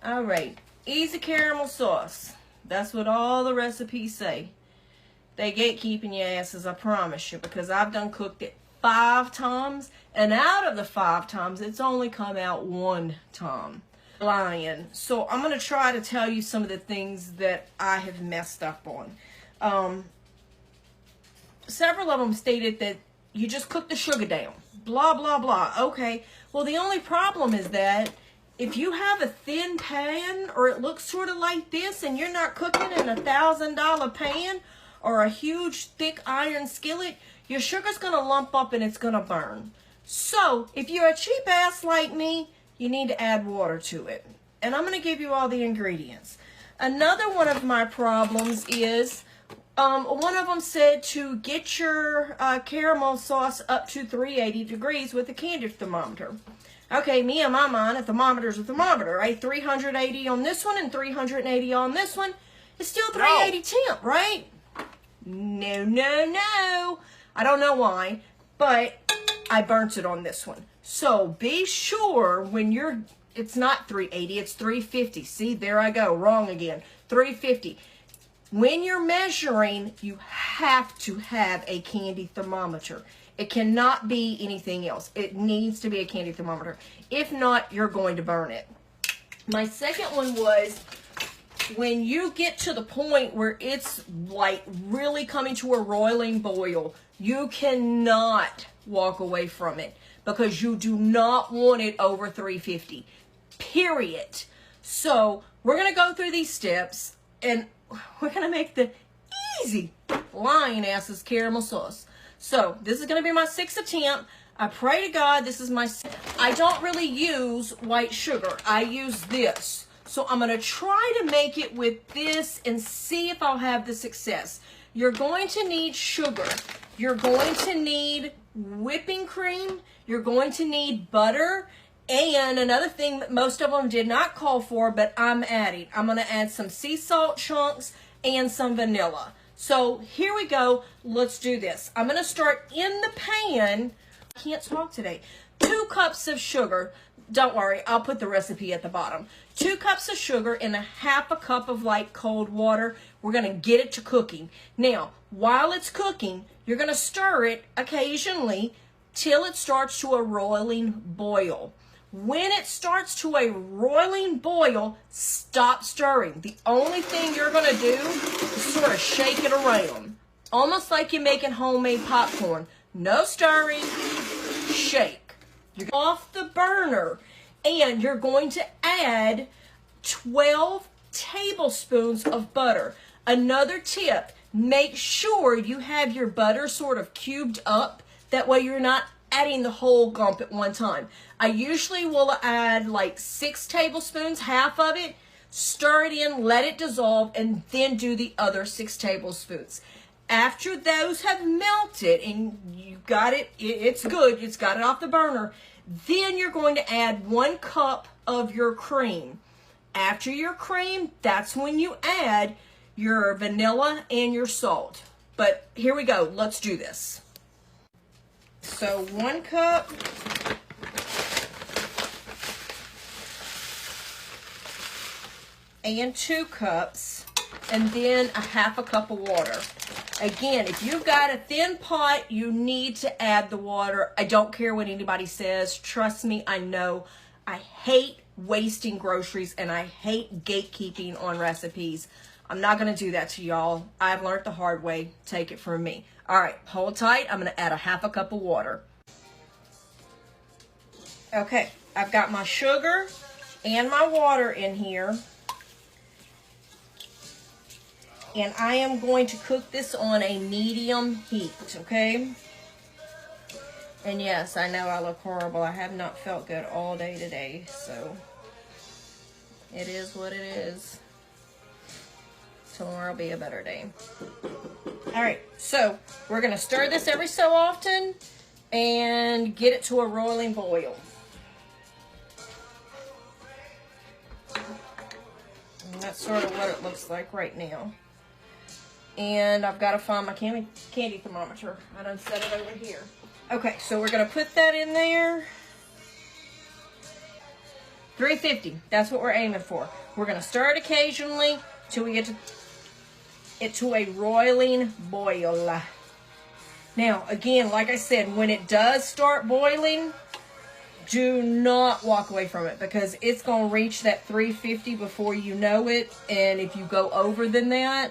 All right, easy caramel sauce. That's what all the recipes say. They gatekeeping your asses, I promise you, because I've done cooked it 5 times, and out of the 5 times, it's only come out 1 time. Lying. So I'm going to try to tell you some of the things that I have messed up on. Several of them stated that you just cook the sugar down. Blah, blah, blah. Okay. Well, the only problem is that if you have a thin pan, or it looks sort of like this, and you're not cooking in a $1,000 pan or a huge thick iron skillet, your sugar's going to lump up and it's going to burn. So if you're a cheap ass like me, you need to add water to it. And I'm going to give you all the ingredients. Another one of my problems is, one of them said to get your caramel sauce up to 380 degrees with a candy thermometer. Okay, me and my mind, a thermometer's a thermometer, right? 380 on this one and 380 on this one. It's still 380 temp, right? No, no, no. I don't know why, but I burnt it on this one. So be sure when you're, it's not 380, it's 350. See, there I go, wrong again. 350. When you're measuring, you have to have a candy thermometer. It cannot be anything else. It needs to be a candy thermometer. If not, you're going to burn it. My second one was, when you get to the point where it's like really coming to a roiling boil, you cannot walk away from it because you do not want it over 350, period. So we're going to go through these steps and we're going to make the easy lying asses caramel sauce. So this is going to be my 6th attempt. I pray to God this is my, I don't really use white sugar. I use this. So I'm going to try to make it with this and see if I'll have the success. You're going to need sugar. You're going to need whipping cream. You're going to need butter. And another thing that most of them did not call for, but I'm adding. I'm going to add some sea salt chunks and some vanilla. So here we go. Let's do this. I'm going to start in the pan. I can't talk today. 2 cups of sugar. Don't worry, I'll put the recipe at the bottom. 2 cups of sugar and a 1/2 cup of light cold water. We're going to get it to cooking. Now, while it's cooking, you're going to stir it occasionally till it starts to a roiling boil. When it starts to a roiling boil, stop stirring. The only thing you're going to do is sort of shake it around. Almost like you're making homemade popcorn. No stirring, shake. You're off the burner, and you're going to add 12 tablespoons of butter. Another tip, make sure you have your butter sort of cubed up. That way you're not adding the whole lump at one time. I usually will add like 6 tablespoons, half of it, stir it in, let it dissolve, and then do the other 6 tablespoons. After those have melted and you got it, it's good, it's got it off the burner, then you're going to add 1 cup of your cream. After your cream, that's when you add your vanilla and your salt. But here we go, let's do this. So 1 cup. And 2 cups. And then a 1/2 cup of water. Again, if you've got a thin pot, you need to add the water. I don't care what anybody says. Trust me, I know. I hate wasting groceries and I hate gatekeeping on recipes. I'm not going to do that to y'all. I've learned the hard way. Take it from me. All right, hold tight. I'm going to add a 1/2 cup of water. Okay, I've got my sugar and my water in here. And I am going to cook this on a medium heat, okay? And yes, I know I look horrible. I have not felt good all day today, so it is what it is. Tomorrow will be a better day. All right, so we're going to stir this every so often and get it to a roiling boil. And that's sort of what it looks like right now. And I've got to find my candy thermometer. I done set it over here. Okay, so we're going to put that in there. 350. That's what we're aiming for. We're going to stir it occasionally till we get it to a roiling boil. Now, again, like I said, when it does start boiling, do not walk away from it because it's going to reach that 350 before you know it. And if you go over than that,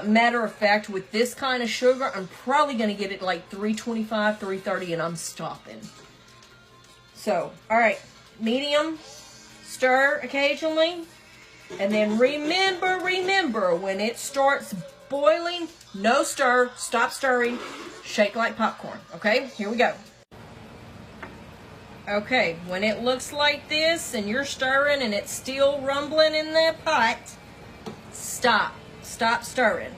matter of fact, with this kind of sugar, I'm probably going to get it like 325, 330, and I'm stopping. So, all right, medium, stir occasionally. And then remember, when it starts boiling, no stir, stop stirring, shake like popcorn. Okay, here we go. Okay, when it looks like this and you're stirring and it's still rumbling in that pot, stop stirring.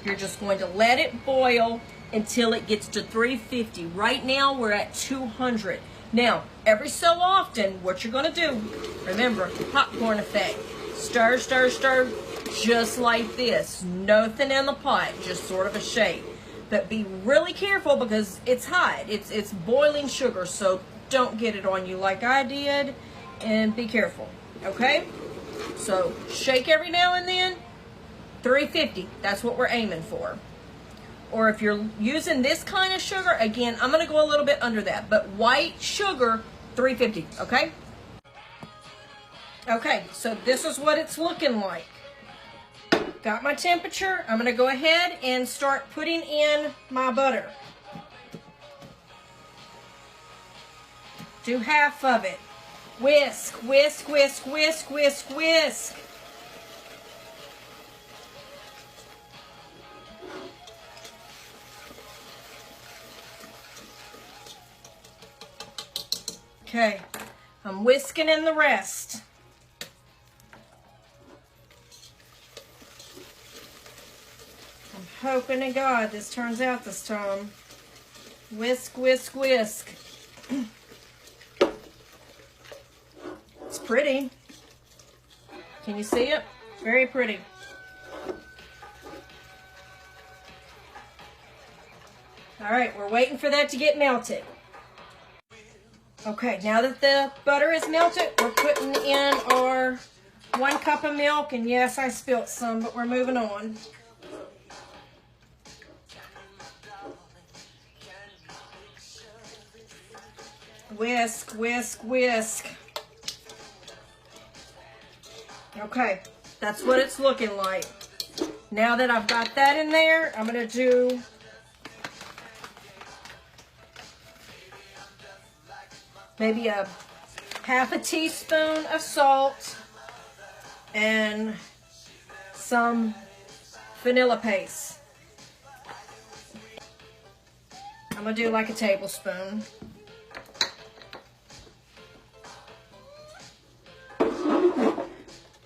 You're just going to let it boil until it gets to 350. Right now we're at 200. Now, every so often, what you're going to do, remember, popcorn effect. Stir, just like this. Nothing in the pot, just sort of a shake. But be really careful because it's hot. It's boiling sugar, so don't get it on you like I did. And be careful, okay? So, shake every now and then. 350, that's what we're aiming for. Or if you're using this kind of sugar, again, I'm going to go a little bit under that. But white sugar, 350, okay? Okay, so this is what it's looking like. Got my temperature. I'm going to go ahead and start putting in my butter. Do half of it. Whisk, whisk, whisk, whisk, whisk, whisk. Okay, I'm whisking in the rest. I'm hoping to God this turns out this time. Whisk, whisk, whisk. It's pretty. Can you see it? Very pretty. All right, we're waiting for that to get melted. Okay, now that the butter is melted, we're putting in our 1 cup of milk. And yes, I spilt some, but we're moving on. Whisk, whisk, whisk. Okay, that's what it's looking like. Now that I've got that in there, I'm going to do maybe a half a teaspoon of salt and some vanilla paste. I'm going to do like a tablespoon.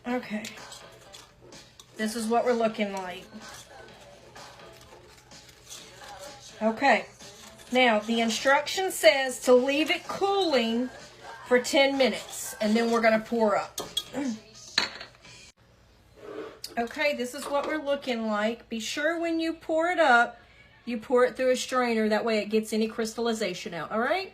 Okay. This is what we're looking like. Okay. Now, the instruction says to leave it cooling for 10 minutes, and then we're going to pour up. Okay, this is what we're looking like. Be sure when you pour it up, you pour it through a strainer. That way it gets any crystallization out, all right?